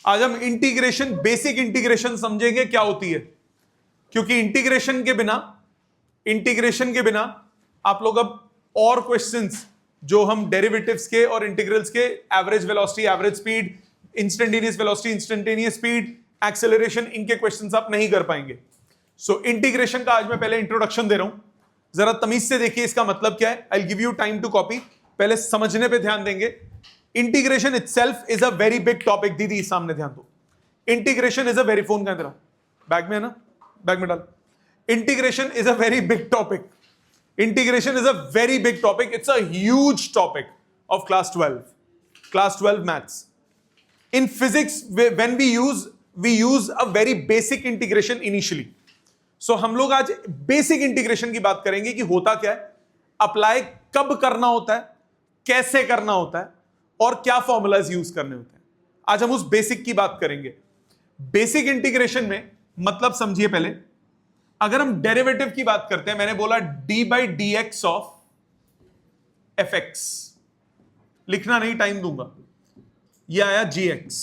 आज हम integration, basic integration समझेंगे क्या होती है, क्योंकि इंटीग्रेशन के बिना आप लोग अब और क्वेश्चंस जो हम डेरिवेटिव्स के और इंटीग्रल्स के, average velocity, average speed, instantaneous velocity, instantaneous speed, acceleration, इनके क्वेश्चंस आप नहीं कर पाएंगे। सो इंटीग्रेशन का आज मैं पहले इंट्रोडक्शन दे रहा हूं, जरा तमीज से देखिए इसका मतलब क्या है। I give you time to copy, पहले समझने पे ध्यान देंगे। Integration itself is a very big topic. दीदी सामने ध्यान दो। Integration is a very, phone का तेरा बैग में है ना, बैग में डाल। Integration is a very big topic. Integration is a very big topic. It's a huge topic of class 12 maths. In physics, when we use a very basic integration initially. So हम लोग आज basic integration की बात करेंगे कि होता क्या है, अप्लाई कब करना होता है, कैसे करना होता है और क्या फॉर्मूलाज यूज करने होते हैं। आज हम उस बेसिक की बात करेंगे। बेसिक इंटीग्रेशन में मतलब समझिए पहले, अगर हम डेरिवेटिव की बात करते हैं, मैंने बोला D by D x of F x, लिखना नहीं, टाइम दूंगा, यह आया जी एक्स।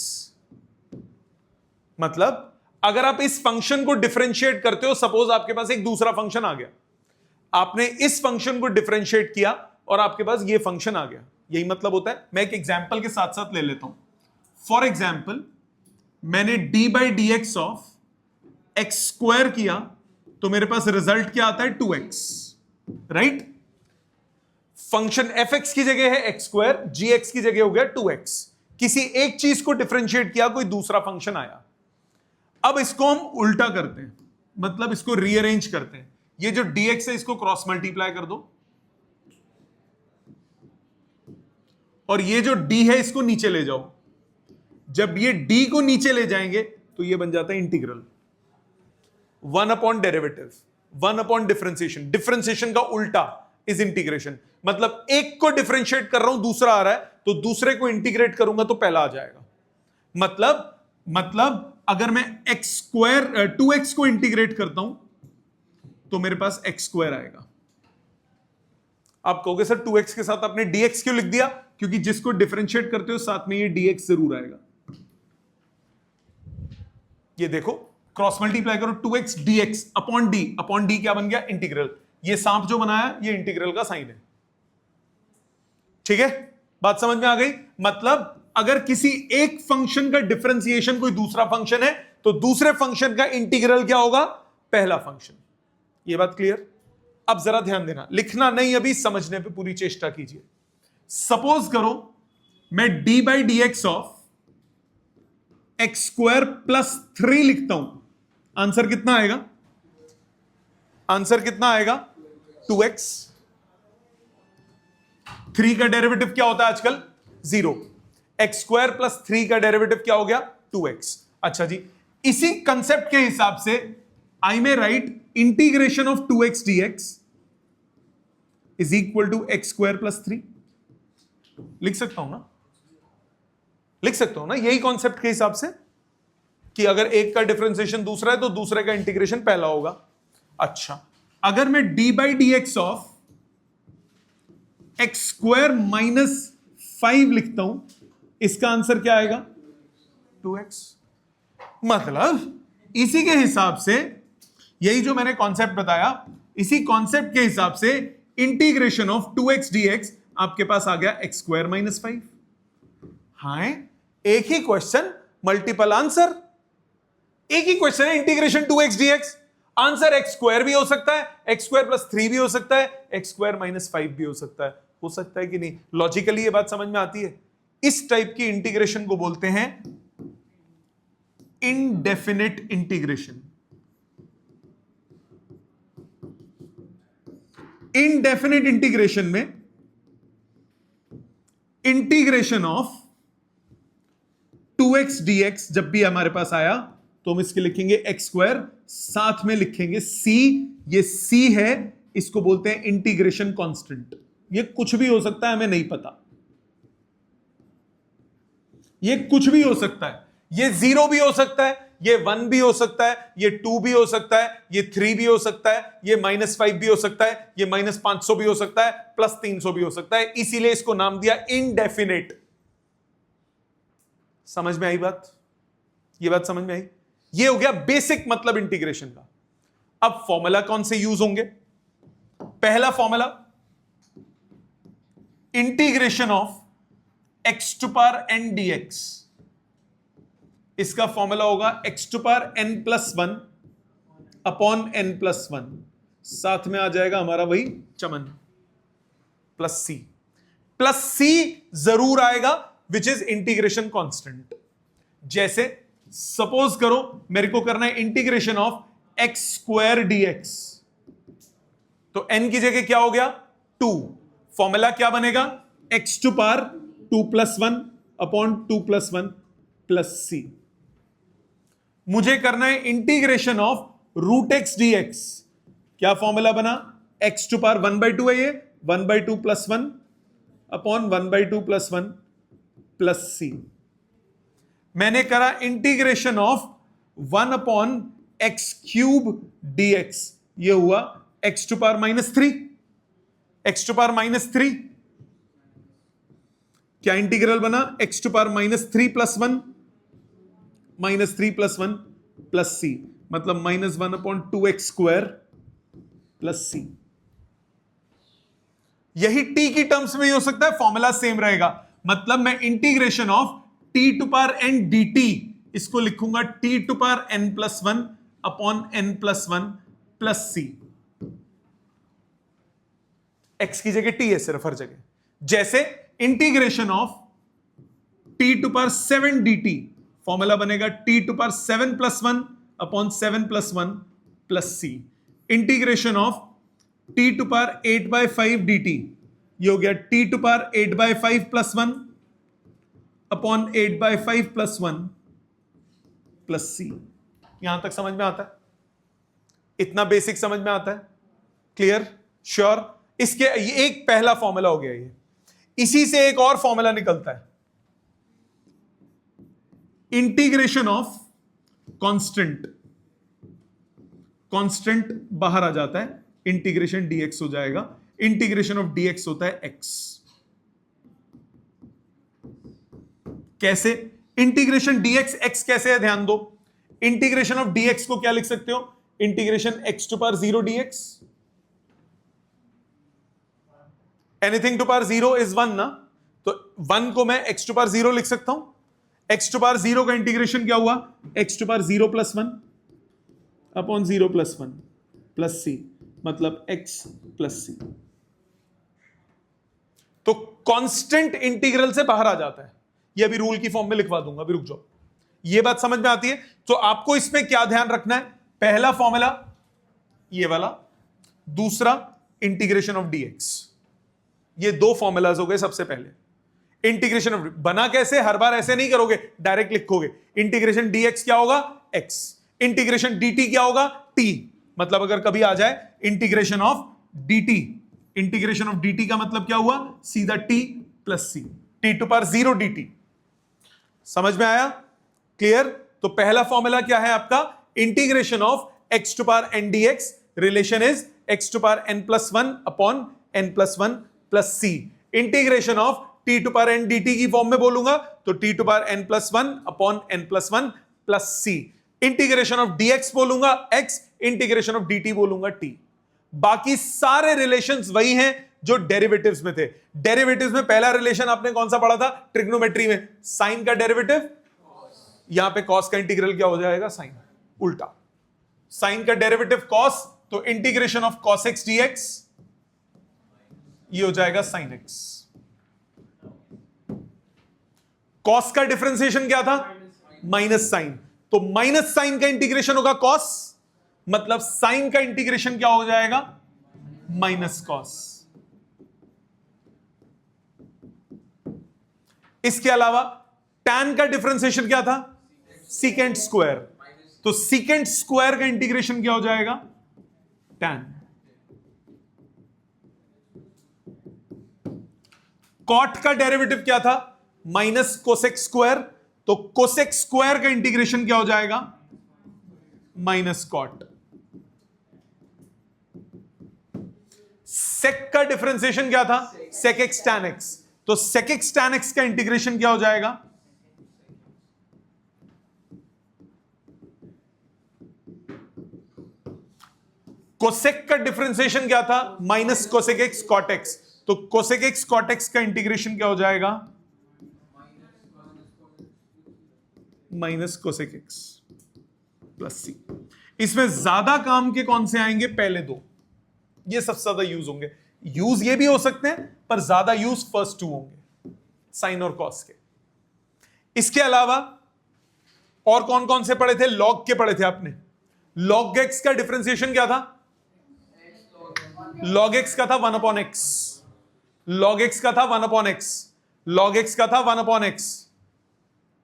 मतलब अगर आप इस फंक्शन को डिफरेंशिएट करते हो, सपोज आपके पास एक दूसरा फंक्शन आ गया, आपने इस फंक्शन को डिफरेंशिएट किया और आपके पास ये फंक्शन आ गया, यही मतलब होता है। मैं एक एग्जांपल के साथ साथ ले लेता हूं। फॉर एग्जांपल, मैंने D by D x of x square किया तो मेरे पास रिजल्ट क्या आता है, 2x, राइट। फंक्शन fx की जगह है एक्स स्क्वायर, gx की जगह हो गया 2x। किसी एक चीज को डिफरेंशिएट किया, कोई दूसरा फंक्शन आया। अब इसको हम उल्टा करते हैं, मतलब इसको रीअरेंज करते हैं। ये जो dx है इसको क्रॉस मल्टीप्लाई कर दो, और ये जो d है इसको नीचे ले जाओ। जब ये d को नीचे ले जाएंगे तो ये बन जाता है integral. 1 upon derivative, 1 upon differentiation. Differentiation का उल्टा इज इंटीग्रेशन। मतलब एक को डिफरेंशिएट कर रहा हूं, दूसरा आ रहा है, तो दूसरे को इंटीग्रेट करूंगा तो पहला आ जाएगा। मतलब अगर मैं एक्स स्क्वायर 2x को इंटीग्रेट करता हूं तो मेरे पास एक्स स्क्वायर आएगा। आप कहोगे सर 2x के साथ आपने dx क्यों लिख दिया? क्योंकि जिसको डिफरेंशिएट करते हो साथ में ये dx जरूर आएगा। ये देखो, क्रॉस मल्टीप्लाई करो, 2x dx अपॉन डी क्या बन गया, इंटीग्रल। ये सांप जो बनाया ये इंटीग्रल का साइन है। ठीक है, बात समझ में आ गई। मतलब अगर किसी एक फंक्शन का डिफरेंशिएशन कोई दूसरा फंक्शन है तो दूसरे फंक्शन का इंटीग्रल क्या होगा, पहला फंक्शन। ये बात क्लियर। अब जरा ध्यान देना, लिखना नहीं अभी, समझने पे पूरी चेष्टा कीजिए। सपोज करो मैं D by D x of x square plus 3 लिखता हूं, आंसर कितना आएगा? आंसर कितना आएगा? 2x। 3 का डेरिवेटिव क्या होता है आजकल? 0। एक्स स्क्वायर प्लस 3 का डेरिवेटिव क्या हो गया? 2x। अच्छा जी, इसी कंसेप्ट के हिसाब से I may write integration of 2x dx is equal to x square plus 3। लिख सकता हूं ना? लिख सकता हूं ना, यही कॉन्सेप्ट के हिसाब से कि अगर एक का डिफरेंशिएशन दूसरा है तो दूसरे का इंटीग्रेशन पहला होगा। अच्छा, अगर मैं D by D x of x square minus 5 लिखता हूं, इसका आंसर क्या आएगा? 2x। मतलब इसी के हिसाब से, यही जो मैंने कॉन्सेप्ट बताया, इसी कॉन्सेप्ट के हिसाब से इंटीग्रेशन ऑफ 2x dx आपके पास आ गया एक्स स्क्वायर माइनस 5। हाँ, एक ही क्वेश्चन मल्टीपल आंसर। एक ही क्वेश्चन है, integration 2x dx, answer x square भी हो सकता है, एक्स स्क्वायर प्लस 3 भी हो सकता है, एक्स स्क्वायर माइनस 5 भी हो सकता है कि नहीं? लॉजिकली ये बात समझ में आती है। इस टाइप की इंटीग्रेशन को बोलते हैं इनडेफिनिट इंटीग्रेशन। इनडेफिनिट इंटीग्रेशन में इंटीग्रेशन ऑफ 2x dx जब भी हमारे पास आया तो हम इसके लिखेंगे एक्स स्क्वायर, साथ में लिखेंगे c। ये c है, इसको बोलते हैं इंटीग्रेशन कांस्टेंट। ये कुछ भी हो सकता है, हमें नहीं पता। ये कुछ भी हो सकता है, ये 0 भी हो सकता है, ये 1 भी हो सकता है, ये 2 भी हो सकता है, ये 3 भी हो सकता है, ये -5 भी हो सकता है, ये -500 भी हो सकता है, +300 भी हो सकता है। इसीलिए इसको नाम दिया इनडेफिनिट। समझ में आई बात? ये बात समझ में आई? ये हो गया बेसिक मतलब इंटीग्रेशन का। अब फॉर्मूला कौन से यूज होंगे? पहला formula integration of x to power n dx, इसका फॉर्मूला होगा x to power n+1 upon n+1, साथ में आ जाएगा हमारा वही चमन प्लस सी जरूर आएगा विच इज इंटीग्रेशन कांस्टेंट। जैसे सपोज करो मेरे को करना है इंटीग्रेशन ऑफ x² dx, तो n की जगह क्या हो गया 2, फॉर्मूला क्या बनेगा x to power 2+1 upon 2+1 plus C. मुझे करना है इंटीग्रेशन ऑफ √x dx, क्या फॉर्मूला बना x टू पावर 1/2 है, ये 1/2 + 1 अपॉन 1/2 + 1 प्लस सी। मैंने करा इंटीग्रेशन ऑफ 1/x³ dx, ये हुआ x to power -3, x to power -3 क्या इंटीग्रल बना x टू पावर -3 + 1 -3 + 1 प्लस सी, मतलब -1/2x² प्लस सी। यही t की टर्म्स में ही हो सकता है, फॉर्मूला सेम रहेगा। मतलब मैं integration of t to power n dt इसको लिखूंगा t to power n+1 upon n+1 plus C. x की जगह t है सिर्फ हर जगह। जैसे integration of t to power 7 dt, formula बनेगा t to power 7+1 upon 7+1 plus C. Integration of t to power 8/5 dt, ये हो गया t to power 8/5 + 1 upon 8/5 + 1 plus C. यहां तक समझ में आता है? इतना बेसिक समझ में आता है? क्लियर? श्योर? इसके एक पहला फॉर्मूला हो गया ये। इसी से एक और फॉर्मूला निकलता है, इंटीग्रेशन ऑफ कांस्टेंट। कांस्टेंट बाहर आ जाता है, इंटीग्रेशन dx हो जाएगा। इंटीग्रेशन ऑफ dx होता है x। कैसे इंटीग्रेशन dx x कैसे है? ध्यान दो, इंटीग्रेशन ऑफ dx को क्या लिख सकते हो? Integration x to power 0 dx, anything to power 0 is 1 ना, तो 1 को मैं x टू पावर 0 लिख सकता हूं। x टू पावर 0 का इंटीग्रेशन क्या हुआ? x to power 0 + 1 upon 0 + 1 plus सी, मतलब x प्लस सी। तो कांस्टेंट इंटीग्रल से बाहर आ जाता है। ये अभी रूल की फॉर्म में लिखवा दूंगा, अभी रुक जाओ। ये बात समझ में आती है? तो आपको इसमें क्या ध्यान रखना है? पहला फॉर्मूला ये वाला, दूसरा इंटीग्रेशन ऑफ dx। ये दो फॉर्मूलाज हो गए सबसे पहले। इंटीग्रेशन ऑफ बना कैसे? हर बार ऐसे नहीं करोगे, डायरेक्ट लिखोगे। इंटीग्रेशन dx क्या होगा? x। इंटीग्रेशन dt क्या होगा? t। मतलब अगर कभी आ जाए integration of dt, integration of dt का मतलब क्या हुआ? सीधा t plus c, t to power 0 dt। समझ में आया? क्लियर? तो पहला फॉर्मूला क्या है आपका? Integration of x to power n dx, relation is x to power n+1 upon n+1 plus C. Integration of t to power n dt की form में बोलूंगा तो t to power n+1 upon n+1 plus C. Integration of dx बोलूंगा x, integration of dt बोलूंगा t। बाकी सारे relations वही हैं जो डेरिवेटिव्स में थे। डेरिवेटिव्स में पहला रिलेशन आपने कौन सा पढ़ा था? ट्रिग्नोमेट्री में साइन का डेरिवेटिव, यहां पे कॉस का इंटीग्रल क्या हो जाएगा? साइन। उल्टा, साइन का डेरिवेटिव कॉस, तो integration of cos x dx ये हो जाएगा साइन x। कॉस का डिफरेंशिएशन क्या था? माइनस साइन, तो माइनस साइन का इंटीग्रेशन होगा कॉस, मतलब साइन का इंटीग्रेशन क्या हो जाएगा? Minus cos. इसके अलावा tan का डिफरेंशिएशन क्या था? सीकेंट स्क्वायर, तो सीकेंट स्क्वायर का इंटीग्रेशन क्या हो जाएगा? tan। कॉट का डेरिवेटिव क्या था? माइनस कोसेक स्क्वायर, तो कोसेक स्क्वायर का इंटीग्रेशन क्या हो जाएगा? Minus cot. सेक का डिफरेंशिएशन क्या था? सेक एक्स टैन एक्स, तो सेक एक्स टैन एक्स का इंटीग्रेशन क्या हो जाएगा? कोसेक का डिफरेंशिएशन क्या था? Minus cosec x cot x. तो कोसेक एक्स कॉट एक्स का इंटीग्रेशन क्या हो जाएगा? Minus cosec x plus c. इसमें ज्यादा काम के कौन से आएंगे? पहले दो, ये सबसे ज्यादा यूज होंगे। यूज ये भी हो सकते हैं पर ज्यादा यूज फर्स्ट टू होंगे, साइन और कॉस के। इसके अलावा और कौन कौन से पढ़े थे? लॉग के पढ़े थे आपने। लॉग एक्स का डिफरेंशिएशन क्या था? लॉग एक्स का था 1 अपॉन एक्स। लॉग एक्स का था 1 अपॉन एक्स। लॉग एक्स का था 1 अपॉन एक्स।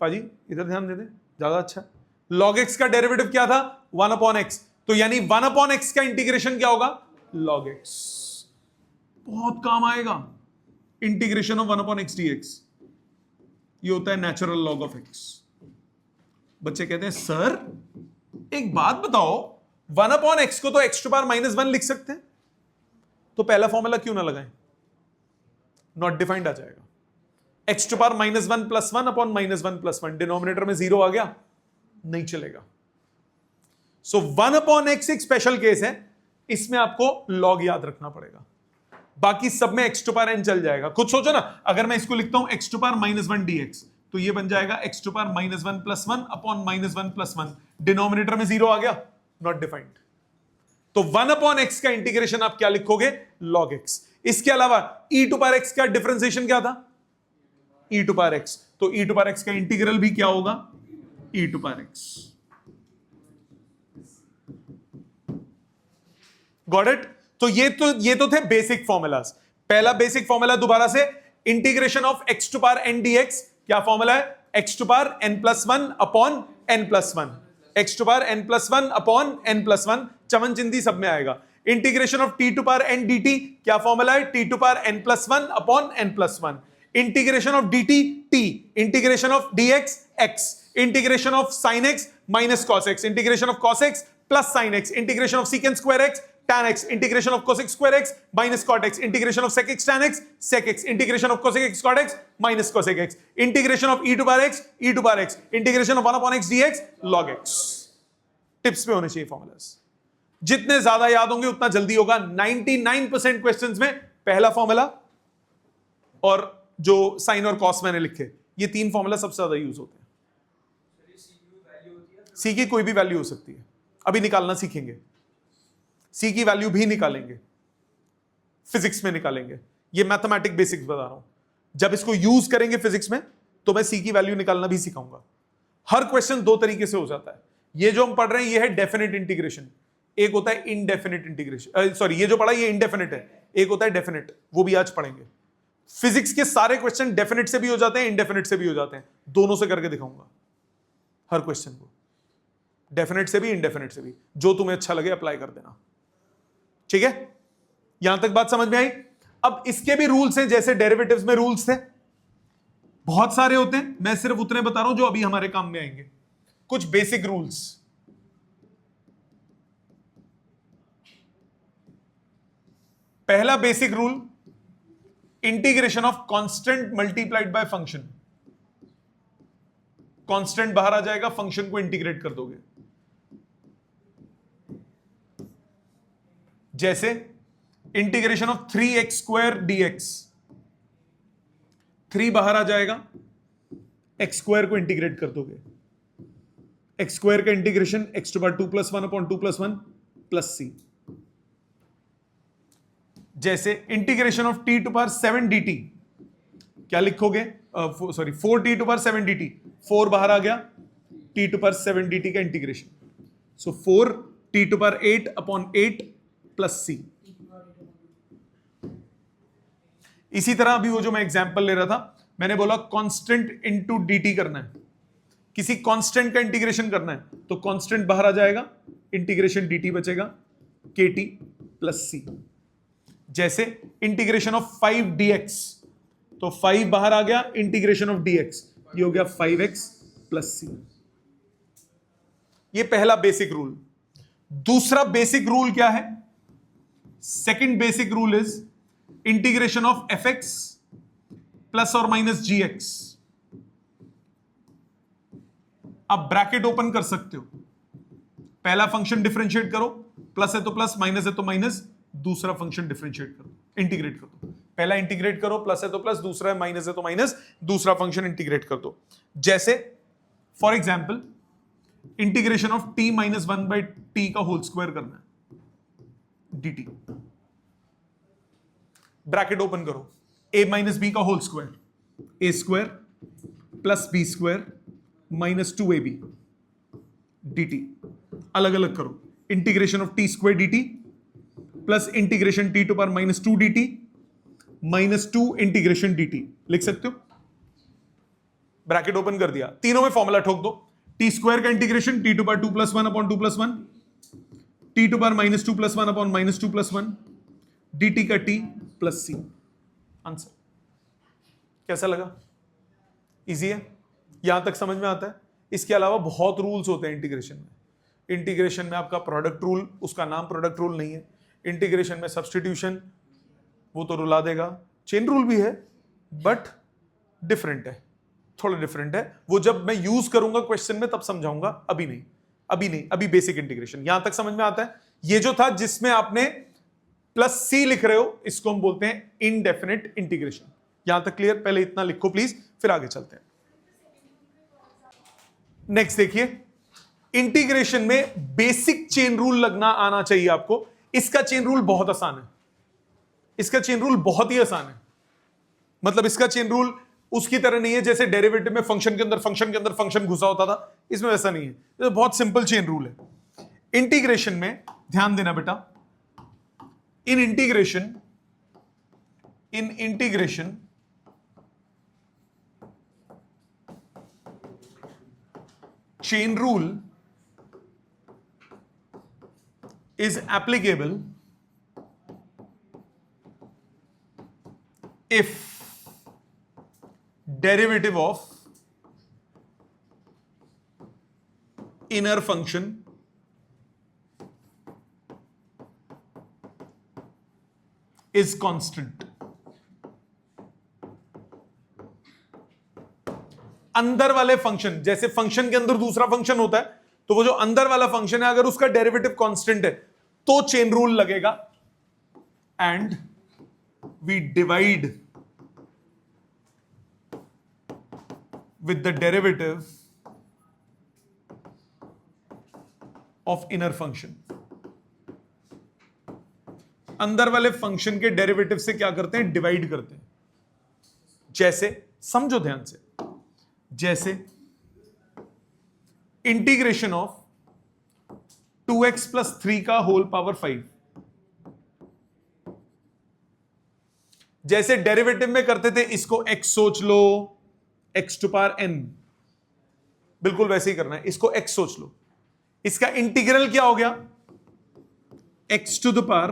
पाजी इधर ध्यान दे दे, ज्यादा अच्छा। लॉग एक्स का डेरिवेटिव क्या था? 1 अपॉन एक्स। तो यानी 1 अपॉन एक्स का इंटीग्रेशन क्या होगा? Log x. बहुत काम आएगा। Integration of 1 upon x d x, ये होता है नेचुरल लॉग ऑफ एक्स। बच्चे कहते हैं सर एक बात बताओ, 1 अपॉन एक्स को तो एक्स टू पावर माइनस 1 लिख सकते हैं, तो पहला फॉर्मूला क्यों ना लगाएं? नॉट डिफाइंड आ जाएगा। X to power minus 1 plus 1 upon minus 1 plus 1, denominator में 0 आ गया, नहीं चलेगा। सो 1 अपॉन एक्स एक स्पेशल केस है, इसमें आपको लॉग याद रखना पड़ेगा। बाकी सब में एक्स टू पावर एन चल जाएगा। खुद सोचो ना, अगर मैं इसको लिखता हूं x to power minus 1 d x, तो ये बन जाएगा x to power minus 1 plus 1 upon minus 1 plus 1, denominator में 0 आ गया, नॉट डिफाइंड। तो 1 अपॉन एक्स का इंटीग्रेशन आप क्या लिखोगे? Log x. इसके अलावा e टू पावर एक्स का डिफरेंशिएशन क्या था? e to power x. तो e टू पावर एक्स का इंटीग्रल भी क्या होगा? e to power x. Got it? तो ये तो थे बेसिक फॉर्मूलाज। पहला बेसिक फॉर्मूला दोबारा से, integration of x to power n d x. क्या फॉर्मूला है? X to power n plus 1 upon n plus 1। X to power n plus 1 upon n plus 1, चमन चिंदी सब में आएगा। Integration of t to power n dt, क्या formula है? T to power n plus 1 upon n plus 1। Integration of dt t, integration of dx x, integration of sin x minus cos x, integration of cos x plus sin x, integration of secant square x tan x, integration of cosec square x minus cot x, integration of sec x tan x sec x, integration of cosec x cot x minus cosec x, integration of e to power x e to power x, integration of 1 upon x dx log x। Tips पे होने चाहिए formulas. जितने ज्यादा याद होंगे उतना जल्दी होगा। 99% क्वेश्चंस में पहला फॉर्मूला और जो साइन और कॉस मैंने लिखे, ये तीन फॉर्मूला सबसे ज्यादा यूज होते हैं। सी की कोई भी वैल्यू हो सकती है, अभी निकालना सीखेंगे। सी की वैल्यू भी निकालेंगे, फिजिक्स में निकालेंगे। ये मैथमेटिक बेसिक्स बता रहा हूं। जब इसको यूज करेंगे फिजिक्स में तो मैं सी की वैल्यू निकालना भी सिखाऊंगा। हर क्वेश्चन दो तरीके से हो जाता है। ये जो हम पढ़ रहे हैं ये है डेफिनेट इंटीग्रेशन, एक होता है इनडेफिनेट इंटीग्रेशन। सॉरी, ये जो पढ़ा ये इनडेफिनेट है, एक होता है डेफिनेट, वो भी आज पढ़ेंगे। फिजिक्स के सारे क्वेश्चन डेफिनेट से भी हो जाते हैं, इनडेफिनेट से भी हो जाते हैं। दोनों से करके दिखाऊंगा हर क्वेश्चन को, डेफिनेट से भी इनडेफिनेट से भी। जो तुम्हें अच्छा लगे अप्लाई कर देना, ठीक है? यहां तक बात समझ में आई? अब इसके भी रूल्स हैं, जैसे डेरिवेटिव्स में रूल्स थे, बहुत सारे होते हैं। मैं सिर्फ उतने बता रहा हूं जो अभी हमारे काम में आएंगे। कुछ बेसिक रूल्स। पहला basic rule, integration of constant multiplied by function. Constant बाहर आ जाएगा, फंक्शन को इंटीग्रेट कर दोगे। जैसे integration of 3x square dx, 3 बाहर आ जाएगा, x स्क्वायर को इंटीग्रेट कर दोगे। x स्क्वायर का integration x to power 2 plus 1 upon 2 plus 1 plus c। जैसे integration of t to power 7 dt, क्या लिखोगे? Sorry 4t to power 7 dt, 4 बाहर आ गया, t टू पावर 7 dt का integration. So 4t to power 8 upon 8 plus c। इसी तरह अभी वो जो मैं एग्जांपल ले रहा था, मैंने बोला कांस्टेंट इनटू dt करना है, किसी कांस्टेंट का इंटीग्रेशन करना है, तो कांस्टेंट बाहर आ जाएगा, इंटीग्रेशन dt बचेगा, kt प्लस c। जैसे इंटीग्रेशन ऑफ 5 dx, तो 5 बाहर आ गया, इंटीग्रेशन ऑफ dx, ये हो गया 5x प्लस c। ये पहला बेसिक रूल। दूसरा बेसिक रूल क्या है? Second basic rule is integration of fx plus और माइनस gx। आप ब्रैकेट ओपन कर सकते हो, पहला फंक्शन डिफरेंशिएट करो, प्लस है तो प्लस, माइनस है तो माइनस, दूसरा फंक्शन डिफरेंशिएट कर दो, इंटीग्रेट कर दो। पहला इंटीग्रेट करो, प्लस है तो प्लस, दूसरा माइनस है तो माइनस, दूसरा फंक्शन इंटीग्रेट कर दो। जैसे for example integration of t minus 1/t का होल स्क्वायर करना है, dt, ब्रैकेट ओपन करो, a माइनस बी का whole square, a square plus b square minus 2ab dt, अलग अलग करो, integration of t square dt plus integration t to power minus 2 dt minus 2 integration dt, लिख सकते हो, bracket open कर दिया, तीनों में फॉर्मूला ठोक दो, टी स्क्वायर का integration t to power 2 plus 1 upon 2 plus 1, t to power minus 2 plus 1 upon minus 2 plus 1, dt का t प्लस c, आंसर। कैसा लगा? इजी है, यहां तक समझ में आता है। इसके अलावा बहुत रूल्स होते हैं इंटीग्रेशन में। इंटीग्रेशन में आपका प्रोडक्ट रूल, उसका नाम प्रोडक्ट रूल नहीं है। इंटीग्रेशन में सब्स्टिट्यूशन, वो तो रुला देगा। चेन रूल भी है बट डिफरेंट है, थोड़ा डिफरेंट है, वो जब मैं यूज करूंगा क्वेश्चन में तब समझाऊंगा, अभी नहीं, अभी बेसिक इंटीग्रेशन। यहां तक समझ में आता है। ये जो था जिसमें आपने प्लस सी लिख रहे हो, इसको हम बोलते हैं इनडेफिनेट इंटीग्रेशन। यहां तक क्लियर? पहले इतना लिखो प्लीज, फिर आगे चलते हैं। नेक्स्ट देखिए, इंटीग्रेशन में बेसिक चेन रूल लगना आना चाहिए आपको। इसका चेन रूल बहुत आसान है, इसका चेन रूल बहुत ही आसान है। मतलब इसका चेन रूल उसकी तरह नहीं है जैसे डेरिवेटिव में फंक्शन के अंदर फंक्शन घुसा होता था, इसमें वैसा नहीं है। ये बहुत सिंपल चेन रूल है। इंटीग्रेशन में ध्यान देना बेटा, इन integration chain rule is applicable if derivative of inner function is constant। अंदर वाले फंक्शन, जैसे फंक्शन के अंदर दूसरा फंक्शन होता है, तो वो जो अंदर वाला फंक्शन है अगर उसका डेरिवेटिव कांस्टेंट है तो चेन रूल लगेगा। And we divide with the derivative of inner function. अंदर वाले फंक्शन के डेरिवेटिव से क्या करते हैं? डिवाइड करते हैं। जैसे, समझो ध्यान से, जैसे इंटीग्रेशन ऑफ 2x प्लस 3 का होल पावर 5, जैसे डेरिवेटिव में करते थे, इसको x सोच लो, x टू पावर n, बिल्कुल वैसे ही करना है। इसको x सोच लो, इसका इंटीग्रल क्या हो गया? x to the power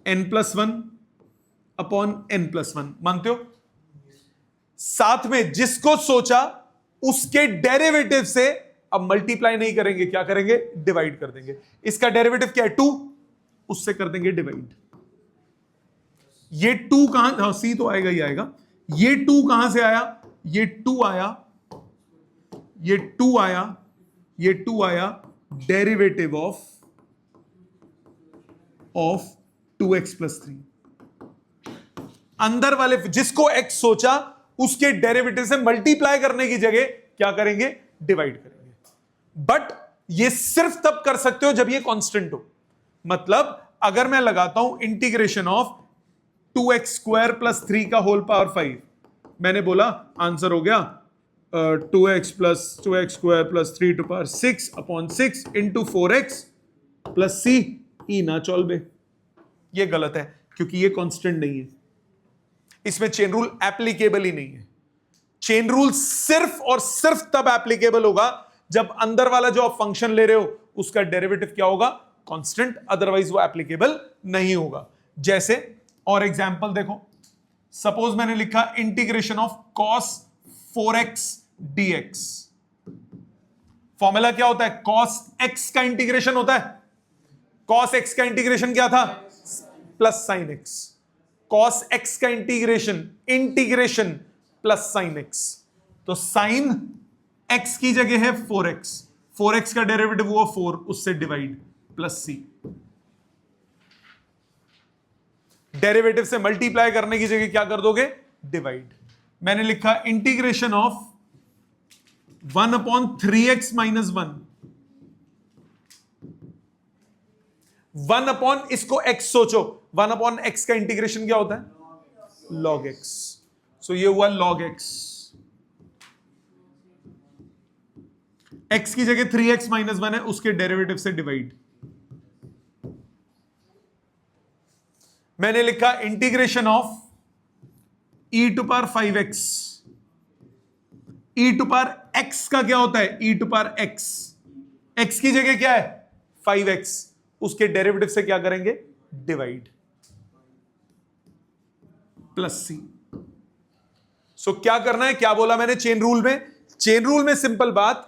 n plus 1 upon n plus 1, मानते हो? साथ में जिसको सोचा उसके डेरिवेटिव से अब मल्टीप्लाई नहीं करेंगे, क्या करेंगे? डिवाइड कर देंगे। इसका डेरिवेटिव क्या है? 2, उससे कर देंगे डिवाइड। ये 2 कहां, सी तो आएगा ही आएगा। ये 2 कहां से आया? ये 2 आया, ये 2 आया, ये 2 आया डेरिवेटिव ऑफ 2x प्लस 3। अंदर वाले जिसको x सोचा उसके डेरिवेटिव से मल्टीप्लाई करने की जगह क्या करेंगे? डिवाइड करेंगे। बट ये सिर्फ तब कर सकते हो जब ये कांस्टेंट हो। मतलब अगर मैं लगाता हूं integration of 2x square plus 3 का होल पावर 5, मैंने बोला आंसर हो गया 2x square plus 3 to power 6 upon 6 into 4x plus c ई ना चॉल्वे। ये गलत है क्योंकि ये कांस्टेंट नहीं है, इसमें चेन रूल एप्लीकेबल ही नहीं है। चेन रूल सिर्फ और सिर्फ तब एप्लीकेबल होगा जब अंदर वाला जो आप फंक्शन ले रहे हो उसका डेरिवेटिव क्या होगा? कांस्टेंट, अदरवाइज वो एप्लीकेबल नहीं होगा। जैसे और एग्जांपल देखो, सपोज मैंने लिखा integration of cos 4x dx। Formula क्या होता है? cos x का इंटीग्रेशन होता है। cos x का इंटीग्रेशन क्या था? Plus sin x। cos x का इंटीग्रेशन प्लस sin x, तो sin x की जगह है 4x, 4x का डेरिवेटिव हुआ 4, उससे डिवाइड, प्लस सी। डेरिवेटिव से मल्टीप्लाई करने की जगह क्या कर दोगे? डिवाइड। मैंने लिखा इंटीग्रेशन ऑफ 1/3x माइनस 1, 1 इसको x सोचो, 1/x का इंटीग्रेशन क्या होता है? log x। सो ये हुआ log x। x की जगह 3x माइनस 1 है, उसके डेरिवेटिव से डिवाइड। मैंने लिखा integration of e to power 5x। e to power x का क्या होता है? e to power x। x की जगह क्या है? 5x, उसके डेरिवेटिव से क्या करेंगे? डिवाइड, प्लस सी। सो क्या करना है? क्या बोला मैंने चेन रूल में? चेन रूल में सिंपल बात,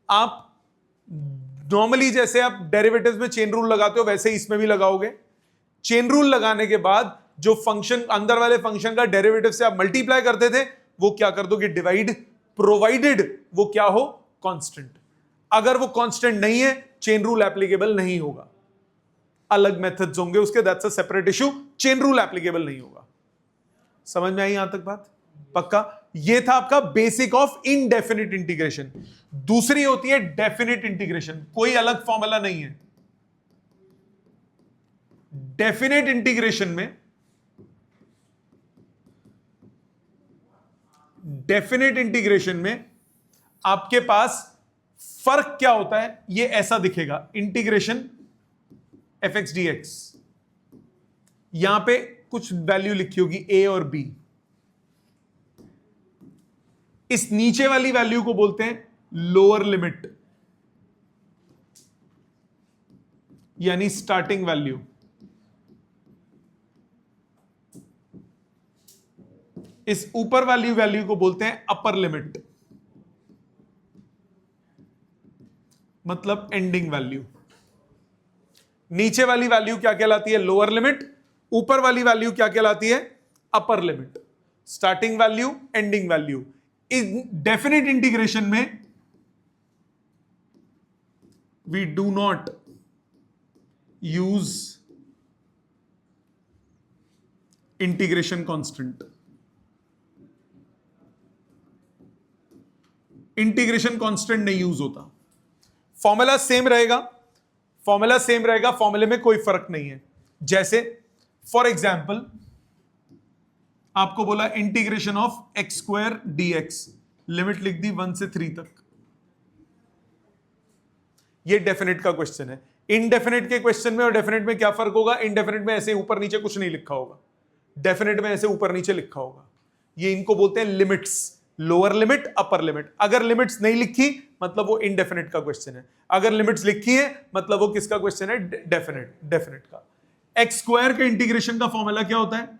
आप नॉर्मली जैसे आप डेरिवेटिव्स में चेन रूल लगाते हो वैसे ही इसमें भी लगाओगे। चेन रूल लगाने के बाद जो फंक्शन, अंदर वाले फंक्शन का डेरिवेटिव से आप मल्टीप्लाई करते थे, वो क्या कर दोगे? डिवाइड, प्रोवाइडेड वो क्या हो? कांस्टेंट। अगर वो कांस्टेंट नहीं है, चेन रूल एप्लीकेबल नहीं होगा। अलग मेथड्स होंगे उसके, that's a separate issue. Chain rule applicable नहीं होगा। समझ में आई यहां तक बात? पक्का? ये था आपका बेसिक ऑफ इनडेफिनिट इंटीग्रेशन। दूसरी होती है डेफिनिट इंटीग्रेशन, कोई अलग फॉर्मूला नहीं है। डेफिनेट इंटीग्रेशन में, डेफिनेट इंटीग्रेशन में आपके पास फर्क क्या होता है? ये ऐसा दिखेगा, इंटीग्रेशन fx dx। यहां पे कुछ वैल्यू लिखी होगी a और b। इस नीचे वाली वैल्यू को बोलते हैं लोअर लिमिट, यानी स्टार्टिंग वैल्यू। इस ऊपर वाली वैल्यू को बोलते हैं अपर लिमिट, मतलब एंडिंग वैल्यू। नीचे वाली वैल्यू क्या कहलाती है? Lower limit. ऊपर वाली वैल्यू क्या कहलाती है? Upper limit. Starting value, ending value. In definite integration में we do not use integration constant. Integration constant नहीं यूज होता। फॉर्मूला सेम रहेगा, फॉर्मूला सेम रहेगा, फॉर्मूले में कोई फर्क नहीं है। जैसे फॉर एग्जाम्पल आपको बोला integration of x square d x, limit लिख दी 1 से 3 तक। ये डेफिनेट का क्वेश्चन है। इनडेफिनेट के क्वेश्चन में और डेफिनेट में क्या फर्क होगा? इनडेफिनेट में ऐसे ऊपर नीचे कुछ नहीं लिखा होगा, डेफिनेट में ऐसे ऊपर नीचे लिखा होगा। ये इनको बोलते हैं limits, lower limit, upper limit. अगर लिमिट्स नहीं लिखी मतलब वो इनडेफिनेट का क्वेश्चन है, अगर लिमिट्स लिखी है मतलब वो किसका क्वेश्चन है? डेफिनेट का। एक्स स्क्वायर के इंटीग्रेशन का फॉर्मूला क्या होता है?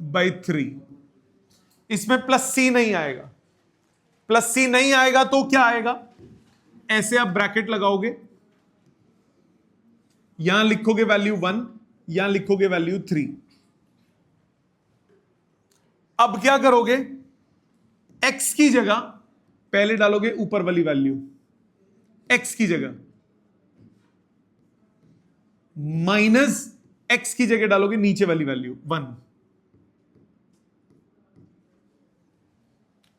बाई 3। इसमें प्लस सी नहीं आएगा। प्लस सी नहीं आएगा तो क्या आएगा? ऐसे आप ब्रैकेट लगाओगे, यहां लिखोगे वैल्यू 1, यहां लिखोगे वैल्यू 3। अब क्या करोगे? x की जगह पहले डालोगे ऊपर वाली वैल्यू, x की जगह, माइनस x की जगह डालोगे नीचे वाली वैल्यू 1।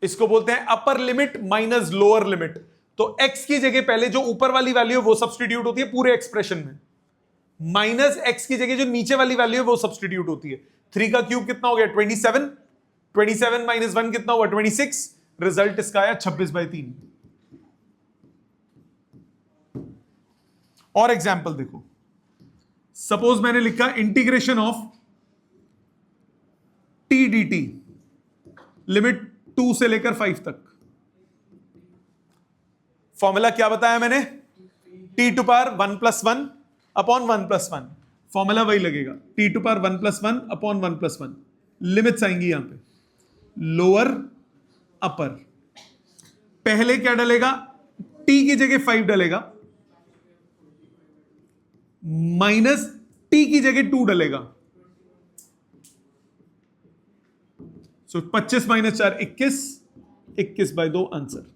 इसको बोलते हैं upper limit minus lower limit. तो x की जगह पहले जो ऊपर वाली वैल्यू है वो सब्स्टिट्यूट होती है पूरे एक्सप्रेशन में, माइनस x की जगह जो नीचे वाली वैल्यू है वो सब्स्टिट्यूट होती है। 3 का क्यूब कितना हो गया? 27। 27 माइनस 1 कितना हुआ? 26। रिजल्ट इसका आया 26/3। और एग्जाम्पल देखो, सपोज मैंने लिखा integration of t d t, limit 2 से लेकर 5 तक। फॉर्मूला क्या बताया मैंने? टी टू पावर 1 + 1 अपॉन 1 + 1। फॉर्मूला वही लगेगा, टी टू पावर 1 + 1 अपॉन 1 + 1। लिमिट्स आएंगी यहां पे, लोअर अपर। पहले क्या डलेगा? टी की जगह 5 डलेगा, माइनस टी की जगह 2 डलेगा। So 25 - 4 21, 21/2 answer.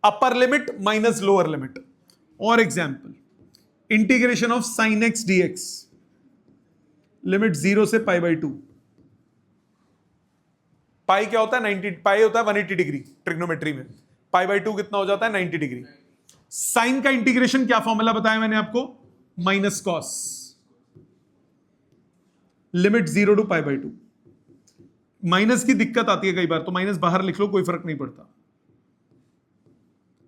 Upper limit minus lower limit. और example, integration of sine x d x, limit 0 से पाई बाई 2। पाई क्या होता है? 90, पाई होता है 180 डिग्री ट्रिग्नोमेट्री में, पाई बाई 2 कितना हो जाता है? 90 डिग्री। साइन का इंटीग्रेशन क्या फॉर्मूला बताया मैंने आपको? Minus cos, limit 0 to pi by 2। Minus की दिक्कत आती है कई बार, तो माइनस बाहर लिख लो, कोई फर्क नहीं पड़ता।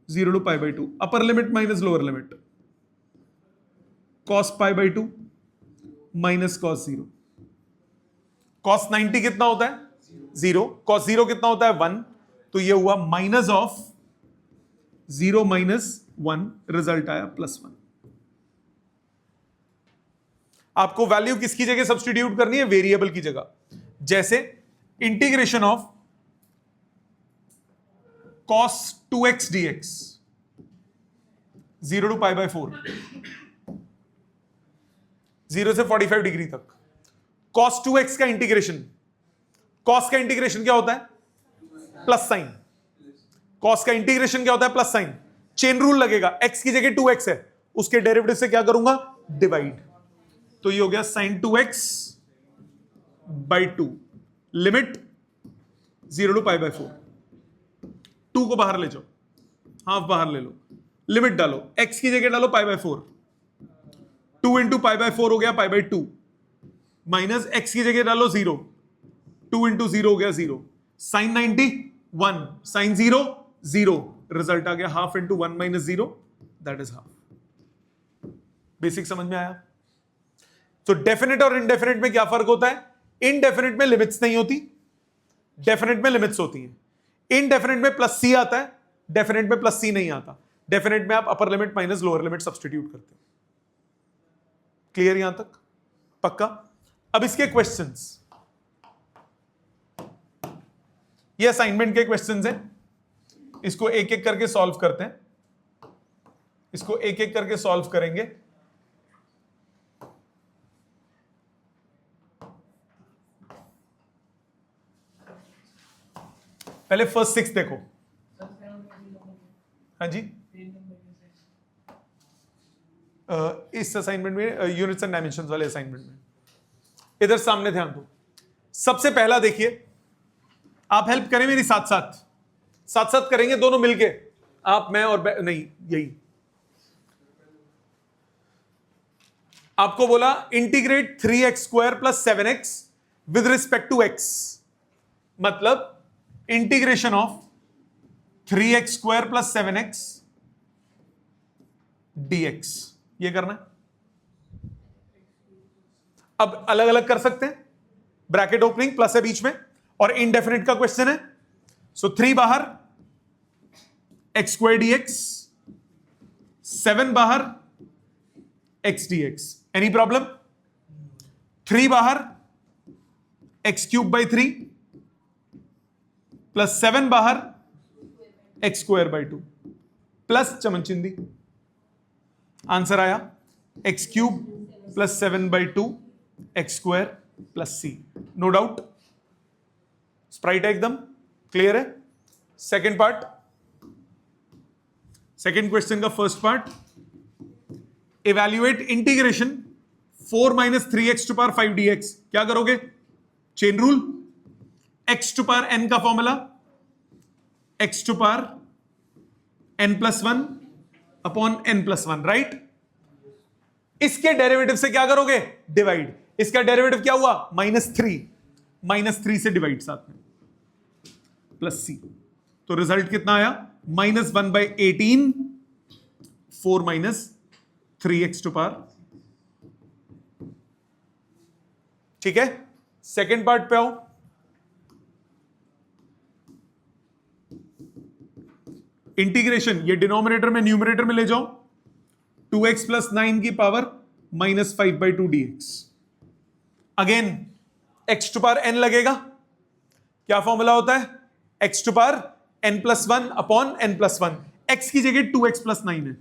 0 to pi by 2, upper limit minus lower limit, cos pi by 2 minus cos 0। Cos 90 कितना होता है? 0। कॉस 0 कितना होता है? 1। तो ये हुआ माइनस ऑफ 0 माइनस 1, रिजल्ट आया +1। आपको वैल्यू किसकी जगह सब्स्टिट्यूट करनी है? वेरिएबल की जगह। जैसे integration of cos 2x dx, 0 to pi by 4, 0 से 45 डिग्री तक। cos 2x का इंटीग्रेशन, cos का इंटीग्रेशन क्या होता है? Plus sign. cos का इंटीग्रेशन क्या होता है? Plus sign. चेन रूल लगेगा, x की जगह 2x है, उसके डेरिवेटिव से क्या करूंगा? डिवाइड। तो ये हो गया sin 2x by 2, limit 0 to pi by 4। 2 को बाहर ले जाओ, हाफ बाहर ले लो, लिमिट डालो, x की जगह डालो पाई बाई 4, 2 इंटू पाई बाई 4 हो गया पाई बाई 2, माइनस x की जगह डालो 0, 2 इंटू 0 हो गया 0, साइन 90 1, साइन 0 0, रिजल्ट आ गया half into 1 minus 0, that is half. Basic समझ में आया? तो डेफिनेट और इनडेफिनेट में क्या फर्क होता है? इनडेफिनेट में लिमिट्स नहीं होती, डेफिनेट में लिमिट्स होती हैं। इनडेफिनेट में प्लस सी आता है, डेफिनेट में प्लस सी नहीं आता। डेफिनेट में आप अपर limit minus lower limit substitute करते हो। क्लियर यहां तक? पक्का? अब इसके क्वेश्चंस, ये असाइनमेंट के क्वेश्चंस हैं, इसको एक एक करके सॉल्व करते हैं, इसको एक एक करके सॉल्व करेंगे। पहले फर्स्ट 6 देखो। हाँ जी, इस असाइनमेंट में, यूनिट्स एंड डायमेंशंस वाले असाइनमेंट में, इधर सामने ध्यान दो। सबसे पहला देखिए, आप हेल्प करें मेरी, साथ साथ साथ साथ करेंगे दोनों मिलके, आप मैं और नहीं, यही आपको बोला integrate 3x² + 7x with respect to x, मतलब integration of 3x² + 7x dx, ये करना है। अब अलग अलग कर सकते हैं, ब्रैकेट ओपनिंग, प्लस है बीच में, और इनडेफिनेट का क्वेश्चन है, सो 3 बाहर x² dx, 7 बाहर x dx। Any problem? 3 बाहर x³ / 3 प्लस 7 बाहर x² / 2 प्लस चमनचिंदी। आंसर आया x³ + 7/2 x² + c। No doubt, Sprite है एकदम, क्लियर है? सेकेंड पार्ट, सेकेंड क्वेश्चन का first part, evaluate integration 4 - 3x⁵ dx। क्या करोगे? चेन रूल, x⁵ n का formula, x⁵ n+1 upon n+1, right? इसके डेरिवेटिव से क्या करोगे? डिवाइड। इसका डेरिवेटिव क्या हुआ? -3 से डिवाइड साथ में, प्लस c। तो रिजल्ट कितना आया? -1/18, 4 - 3x⁵। ठीक है, सेकेंड पार्ट पे आओ। इंटीग्रेशन, ये डिनोमिनेटर में न्यूमरेटर में ले जाओ, 2x + 9 की power -5/2 dx। Again x⁵ n लगेगा, क्या फॉर्मूला होता है? x⁵ n+1 upon n+1, x की जगह 2x + 9 है,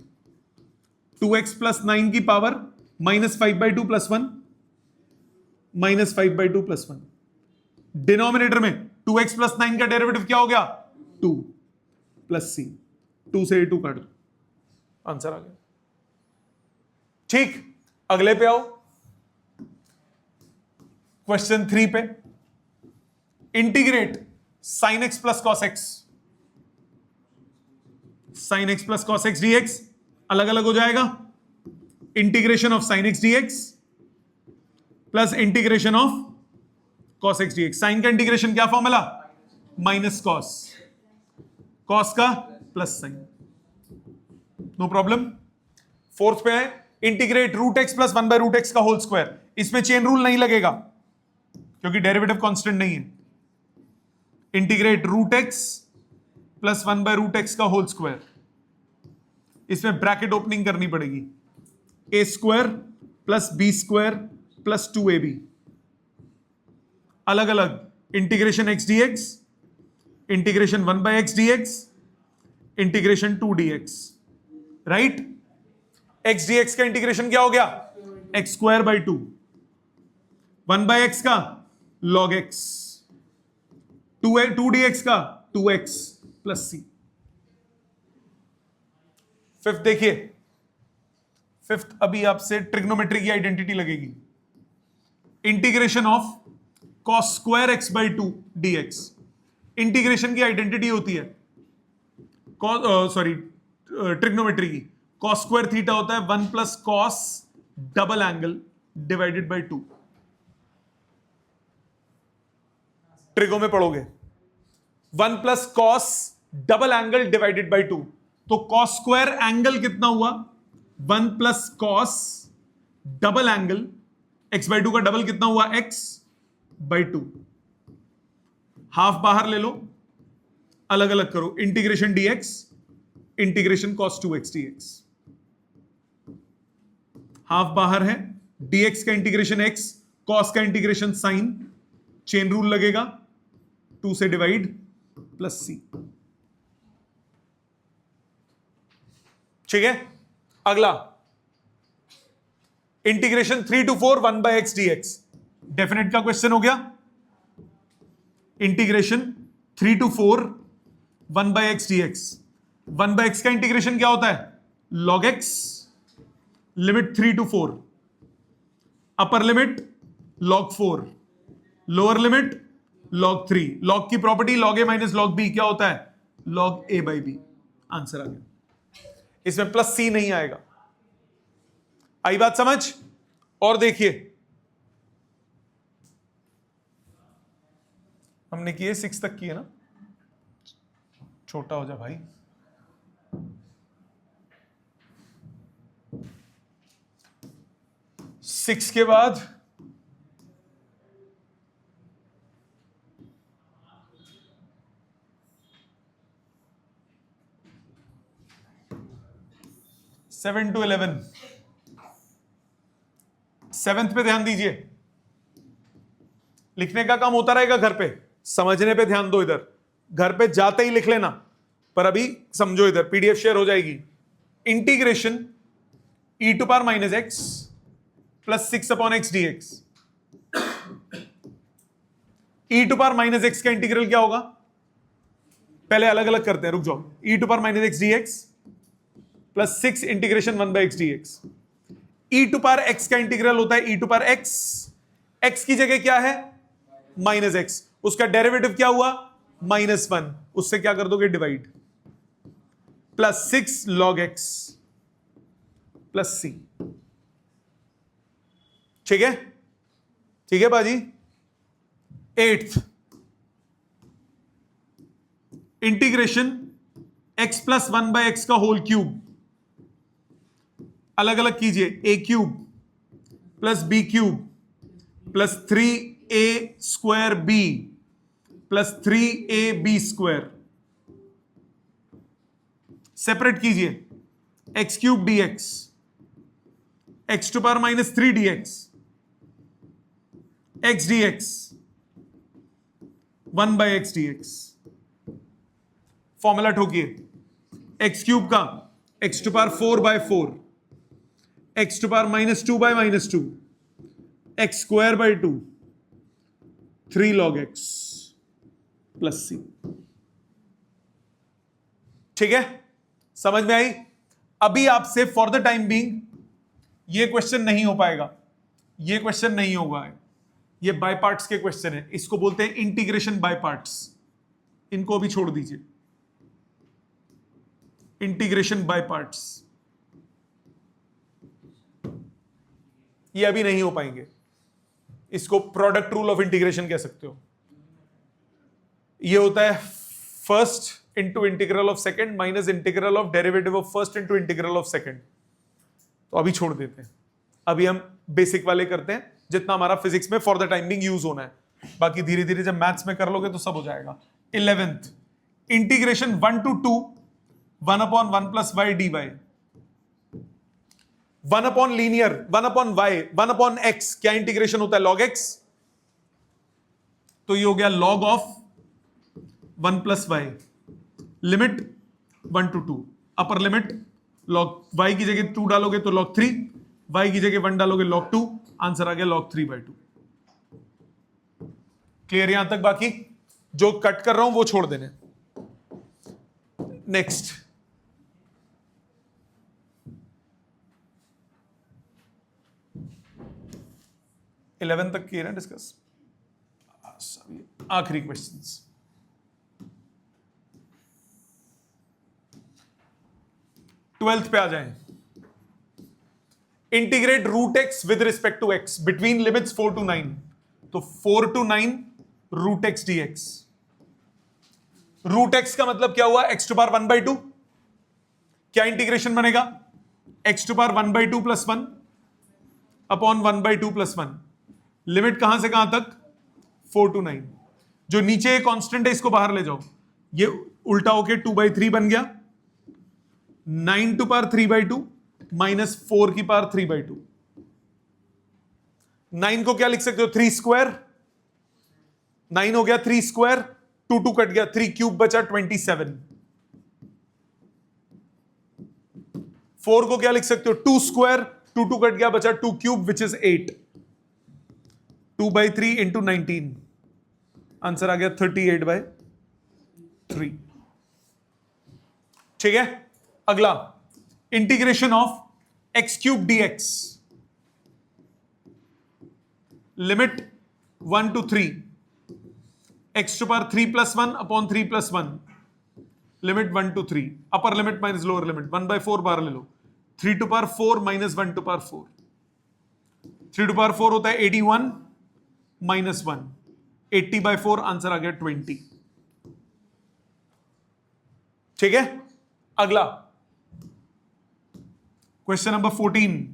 2x + 9 की पावर -5/2 + 1, -5/2 + 1। डिनोमिनेटर में 2x + 9 का डेरिवेटिव क्या हो गया? 2 + c, 2 से 2 काट दो, आंसर आ गया। ठीक, अगले पे आओ, क्वेश्चन 3 पे। Integrate sine x plus cos x, sine x plus cos x dx अलग अलग हो जाएगा। Integration of sine x dx plus integration of cos x dx. Sine का इंटीग्रेशन क्या फॉर्मूला? माइनस कॉस, कॉस का plus sine, no problem. Fourth पे है integrate root x plus 1/√x का होल स्क्वायर। इसमें चेन रूल नहीं लगेगा क्योंकि डेरिवेटिव कांस्टेंट नहीं है। Integrate root x plus 1/√x का होल स्क्वायर, इसमें ब्रैकेट ओपनिंग करनी पड़ेगी। A square plus b square plus 2ab, अलग अलग integration x dx, integration 1/x dx, integration 2 dx, right. x dx का इंटीग्रेशन क्या हो गया? x²/2, 1/x का log x, 2 dx का 2x प्लस c। फिफ्थ देखिए, फिफ्थ अभी आपसे ट्रिग्नोमेट्री की आइडेंटिटी लगेगी। Integration of cos square x/2 dx, integration की आइडेंटिटी होती है ट्रिग्नोमेट्री की, cos स्क्वायर थीटा होता है 1 plus cos double angle divided by 2। Trigo में पढ़ोगे 1 plus cos double angle divided by 2, तो कॉस स्क्वायर एंगल कितना हुआ? 1 plus cos double angle x/2 का डबल कितना हुआ? x/2। हाफ बाहर ले लो, अलग अलग करो, integration dx, integration cos 2x dx। Half बाहर है, dx का इंटीग्रेशन x, cos का इंटीग्रेशन साइन, चेन रूल लगेगा, 2 से डिवाइड प्लस c। ठीक है, अगला integration 3 to 4 1/x dx, definite का क्वेश्चन हो गया। Integration 3 to 4 1/x dx, 1/x का इंटीग्रेशन क्या होता है? log x, limit 3 to 4, upper limit log 4, lower limit log 3। log की property log a minus log b क्या होता है? log a/b। आंसर आ गया, इसमें प्लस c नहीं आएगा। आई बात समझ? और देखिए, हमने किए 6 तक की है ना, छोटा हो जा भाई। सिक्स के बाद सेवन टू 11, सेवेंथ पे ध्यान दीजिए। लिखने का काम होता रहेगा घर पे, समझने पे ध्यान दो। इधर घर पे जाते ही लिख लेना, पर अभी समझो, इधर पीडीएफ शेयर हो जाएगी। Integration e⁻⁻x plus 6/x dx, e⁻⁻x का इंटीग्रल क्या होगा? पहले अलग अलग करते हैं, रुक जाओ। e⁻⁻x dx plus 6 integration 1/x dx। e⁻x का इंटीग्रल होता है e⁻x, x की जगह क्या है? -x, उसका डेरिवेटिव क्या हुआ? -1, उससे क्या कर दोगे? Divide, plus 6 log x plus c। ठीक है, ठीक है बाजी। Eighth, integration x plus 1/x का होल क्यूब, अलग अलग कीजिए। a³ plus b³ plus 3a² plus 3ab², separate कीजिए। x³ dx, x⁻³ dx, x dx 1/x dx। Formula ठोकिए, x³ का x⁴/4, x⁻²/-2, x²/2, 3 log x plus c। ठीक है, समझ में आई? अभी आपसे फॉर द टाइम बीइंग ये क्वेश्चन नहीं हो पाएगा, ये क्वेश्चन नहीं होगा, ये बाय पार्ट्स के क्वेश्चन है, इसको बोलते हैं इंटीग्रेशन बाय पार्ट्स, इनको भी छोड़ दीजिए, इंटीग्रेशन बाय पार्ट्स ये अभी नहीं हो पाएंगे, इसको प्रोडक्ट रूल ऑफ इंटीग्रेशन कह सकते हो। ये होता है first into integral of second minus integral of derivative of first into integral of second. तो अभी छोड़ देते हैं, अभी हम बेसिक वाले करते हैं जितना हमारा फिजिक्स में for the time being use होना है, बाकी धीरे धीरे जब मैथ्स में कर लोगे तो सब हो जाएगा। 11th integration 1 to 2 1 upon 1 plus y dy, 1 upon linear 1 upon y 1 upon x क्या इंटीग्रेशन होता है? log x, तो ये हो गया log of 1 plus y, limit 1 to 2, upper limit log y की जगह 2 डालोगे तो log 3, y की जगह 1 डालोगे log 2, आंसर आ गया log 3/2। क्लियर यहां तक? बाकी जो कट कर रहा हूं वो छोड़ देने। नेक्स्ट, इलेवन तक किए ना डिस्कस, आखिरी क्वेश्चंस। ट्वेल्थ पे आ जाएं। Integrate root x with respect to x between limits 4 to 9, तो 4 to 9 root x d x. Root x का मतलब क्या हुआ? X to power 1/2। क्या इंटीग्रेशन बनेगा? X to power 1/2 + 1 upon 1/2 + 1। Limit कहां से कहां तक? 4 to 9। जो नीचे कांस्टेंट है इसको बाहर ले जाओ, ये उल्टा होके 2/3 बन गया। 9 to पावर 3/2 माइनस 4 की पावर 3/2। 9 को क्या लिख सकते हो? 3 स्क्वायर, 9 हो गया 3 स्क्वायर, 2 2 कट गया, 3 क्यूब बचा 27। 4 को क्या लिख सकते हो? 2 स्क्वायर, 2 2 कट गया, बचा 2 cube which is 8। 2/3 into 19, answer आ गया 38/3। ठीक है। अगला, integration of x cube dx, limit 1 to 3, x to power 3 + 1 upon 3 + 1, limit 1 to 3, upper limit minus lower limit 1/4 बाहर ले लो, 3 to power 4 minus 1 to power 4, 3 to power 4 होता है 81 माइनस 1, 80/4, आंसर आ गया 20। ठीक है। अगला question number 14,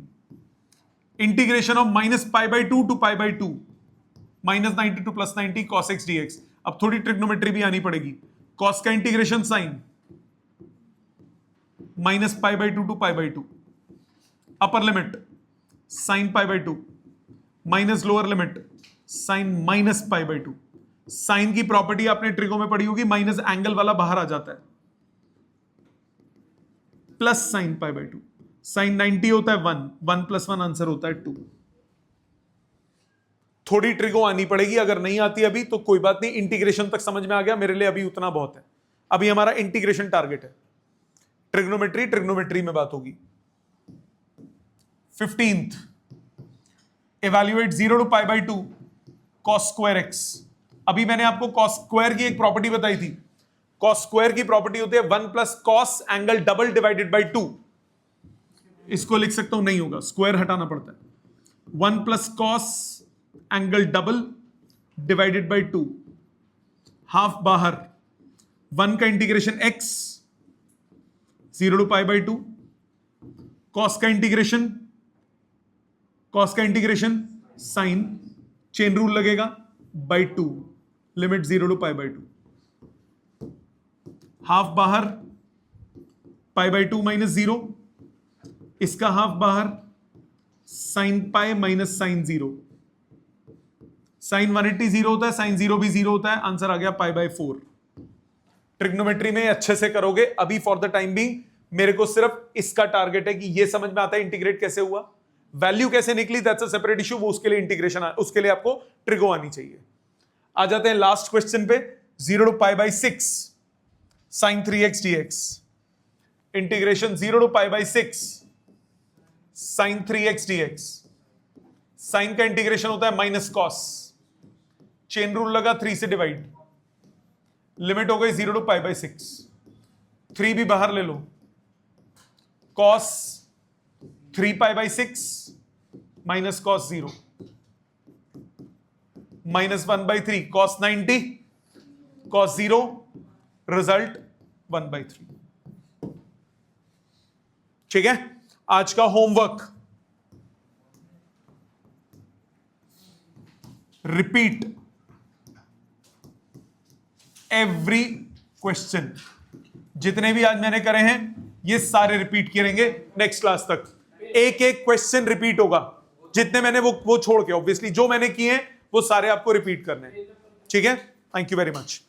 integration of -π/2 to π/2 -92 + 90 cos x dx। अब थोड़ी ट्रिग्नोमेट्री भी आनी पड़ेगी। cos का integration sine -π/2 to π/2, upper limit sin π/2 minus lower limit sin -π/2। Sine की प्रॉपर्टी आपने ट्रिगो में पढ़ी होगी, माइनस एंगल वाला बाहर आ जाता है, प्लस sin π/2। sin 90 होता है 1, 1 + 1 आंसर होता है 2। थोड़ी ट्रिगो आनी पड़ेगी, अगर नहीं आती अभी तो कोई बात नहीं, इंटीग्रेशन तक समझ में आ गया मेरे लिए, अभी उतना बहुत है। अभी हमारा इंटीग्रेशन टारगेट है, ट्रिग्नोमेट्री में बात होगी। 15th, evaluate 0 to π/2 cos square x। अभी मैंने आपको cos स्क्वायर की एक प्रॉपर्टी बताई थी। cos स्क्वायर की प्रॉपर्टी होती है 1 + cos angle double divided by 2। इसको लिख सकता हूं, नहीं होगा, स्क्वायर हटाना पड़ता है। 1 + cos angle double divided by 2, half बाहर, 1 का इंटीग्रेशन x 0 to π/2, cos का इंटीग्रेशन साइन, चेन रूल लगेगा, बाय 2, लिमिट 0 to π/2, हाफ बाहर π/2 माइनस 0, इसका हाफ बाहर sin π माइनस sin 0। sin 180 0 होता है, sin 0 भी 0 होता है, आंसर आ गया π/4। ट्रिग्नोमेट्री में अच्छे से करोगे। अभी फॉर द टाइम बीइंग मेरे को सिर्फ इसका टारगेट है कि ये समझ में आता है इंटीग्रेट कैसे हुआ, वैल्यू कैसे निकली, दैट्स अ सेपरेट इशू, वो उसके लिए इंटीग्रेशन, उसके लिए आपको ट्रिगो आनी चाहिए। आ जाते हैं लास्ट क्वेश्चन पे, 0 to π/6 sin 3x dx, integration 0 to π/6 sine 3x dx, sine का इंटीग्रेशन होता है माइनस कॉस, चेन रूल लगा 3 से डिवाइड, लिमिट हो गई 0 to π/6, 3 भी बाहर ले लो, cos 3 π/6 minus cos 0, minus 1/3 cos 90, cos 0, result 1/3। ठीक है, आज का होमवर्क, रिपीट एवरी क्वेश्चन, जितने भी आज मैंने करे हैं ये सारे रिपीट करेंगे नेक्स्ट क्लास तक। एक एक क्वेश्चन रिपीट होगा, जितने मैंने वो छोड़ के, ऑब्वियसली जो मैंने किए हैं वो सारे आपको रिपीट करने हैं। ठीक है, थैंक यू वेरी मच।